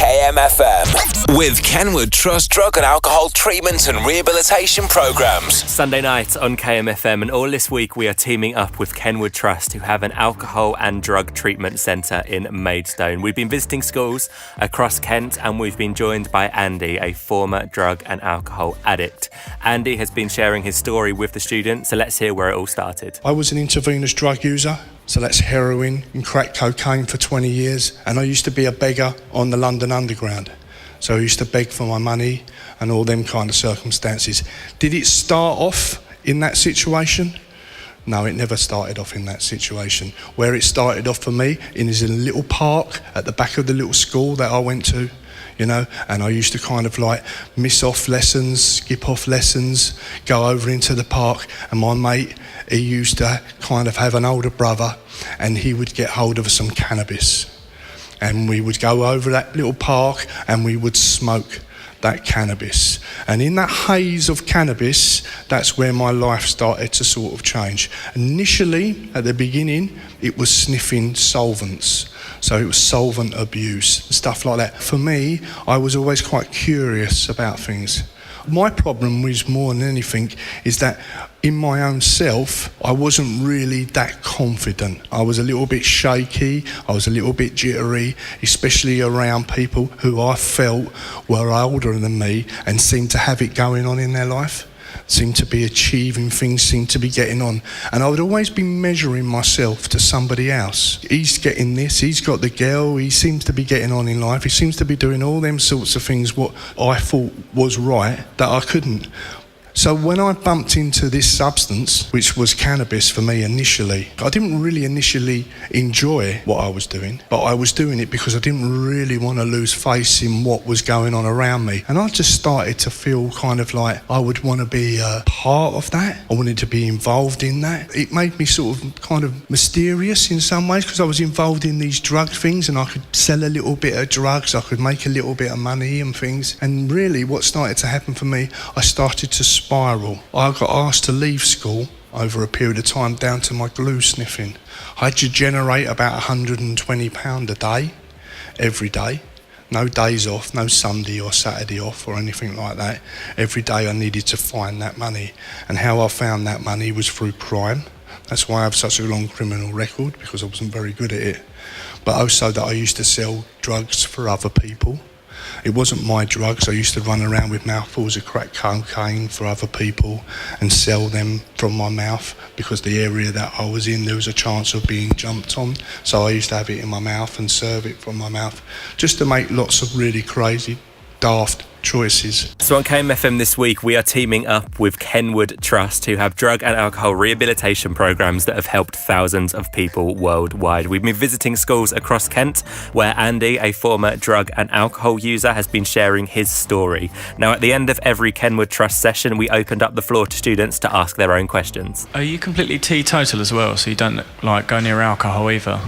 KMFM with Kenward Trust drug and alcohol treatment and rehabilitation programs. Sunday night on KMFM, and all this week we are teaming up with Kenward Trust, who have an alcohol and drug treatment centre in Maidstone. We've been visiting schools across Kent, and we've been joined by Andy, a former drug and alcohol addict. Andy has been sharing his story with the students, so let's hear where it all started. I was an intravenous drug user. So that's heroin and crack cocaine for 20 years. And I used to be a beggar on the London Underground. So I used to beg for my money and all them kind of circumstances. Did it start off in that situation? No, it never started off in that situation. Where it started off for me is in a little park at the back of the little school that I went to, you know, and I used to kind of like miss off lessons, skip off lessons, go over into the park, and my mate, he used to kind of have an older brother, and he would get hold of some cannabis, and we would go over that little park and we would smoke that cannabis. And in that haze of cannabis, that's where my life started to sort of change. Initially, at the beginning, it was sniffing solvents. So it was solvent abuse, stuff like that. For me, I was always quite curious about things. My problem was, more than anything, is that in my own self, I wasn't really that confident. I was a little bit shaky, I was a little bit jittery, especially around people who I felt were older than me and seemed to have it going on in their life, seemed to be achieving things, seemed to be getting on. And I would always be measuring myself to somebody else. He's getting this, he's got the girl, he seems to be getting on in life, he seems to be doing all them sorts of things what I thought was right that I couldn't. So when I bumped into this substance, which was cannabis for me initially, I didn't really initially enjoy what I was doing, but I was doing it because I didn't really want to lose face in what was going on around me. And I just started to feel kind of like I would want to be a part of that. I wanted to be involved in that. It made me sort of kind of mysterious in some ways, because I was involved in these drug things and I could sell a little bit of drugs, I could make a little bit of money and things. And really what started to happen for me, I started to spiral. I got asked to leave school over a period of time down to my glue sniffing. I had to generate about £120 a day, every day. No days off, no Sunday or Saturday off or anything like that. Every day I needed to find that money. And how I found that money was through crime. That's why I have such a long criminal record, because I wasn't very good at it. But also that I used to sell drugs for other people. It wasn't my drugs. I used to run around with mouthfuls of crack cocaine for other people and sell them from my mouth, because the area that I was in, there was a chance of being jumped on. So I used to have it in my mouth and serve it from my mouth, just to make lots of really crazy, daft choices. So on KMFM this week, we are teaming up with Kenward Trust, who have drug and alcohol rehabilitation programs that have helped thousands of people worldwide. We've been visiting schools across Kent, where Andy, a former drug and alcohol user, has been sharing his story. Now, at the end of every Kenward Trust session, we opened up the floor to students to ask their own questions. Are you completely teetotal as well, so you don't like go near alcohol either?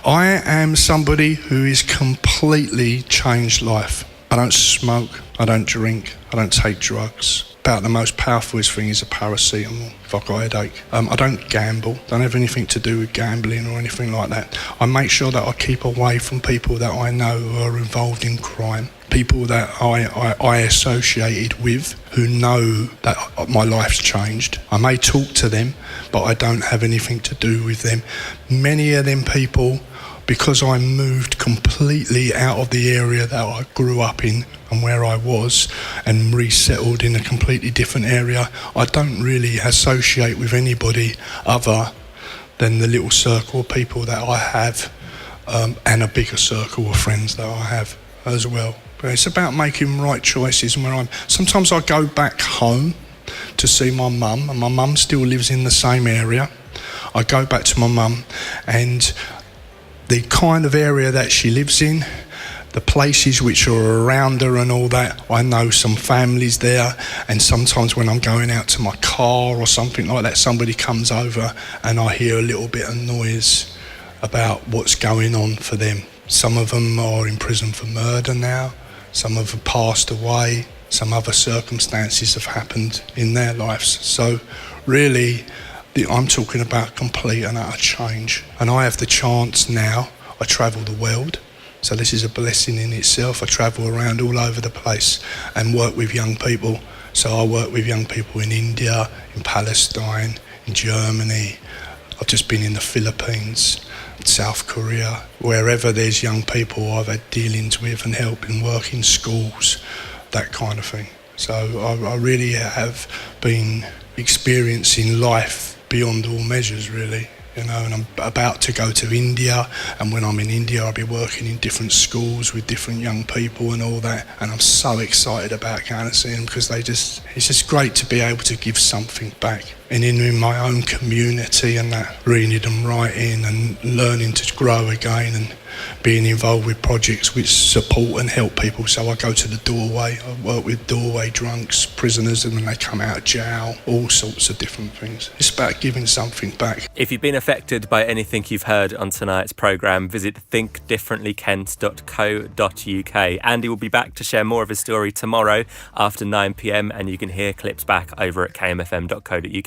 I am somebody who is completely changed life. I don't smoke, I don't drink, I don't take drugs. About the most powerful thing is a paracetamol if I've got a headache. I don't gamble, don't have anything to do with gambling or anything like that. I make sure that I keep away from people that I know who are involved in crime. People that I associated with who know that my life's changed. I may talk to them, but I don't have anything to do with them. Many of them people, because I moved completely out of the area that I grew up in and where I was, and resettled in a completely different area, I don't really associate with anybody other than the little circle of people that I have, and a bigger circle of friends that I have as well. But it's about making right choices. And sometimes I go back home to see my mum, and my mum still lives in the same area. I go back to my mum, and the kind of area that she lives in, the places which are around her and all that, I know some families there, and sometimes when I'm going out to my car or something like that, somebody comes over and I hear a little bit of noise about what's going on for them. Some of them are in prison for murder now, some have passed away, some other circumstances have happened in their lives. So really, I'm talking about complete and utter change. And I have the chance now, I travel the world, So this is a blessing in itself. I travel around all over the place and work with young people. So I work with young people in India, in Palestine, in Germany. I've just been in the Philippines, South Korea. Wherever there's young people I've had dealings with and helping work in schools, that kind of thing. So I really have been experiencing life beyond all measures, really. And I'm about to go to India, and when I'm in India I'll be working in different schools with different young people and all that, and I'm so excited about going to see them because it's just great to be able to give something back. And in my own community and that, reading and writing and learning to grow again and being involved with projects which support and help people. So I go to the doorway, I work with doorway drunks, prisoners, and when they come out of jail, all sorts of different things. It's about giving something back. If you've been affected by anything you've heard on tonight's programme, visit thinkdifferentlykent.co.uk. Andy will be back to share more of his story tomorrow after 9 p.m, and you can hear clips back over at kmfm.co.uk.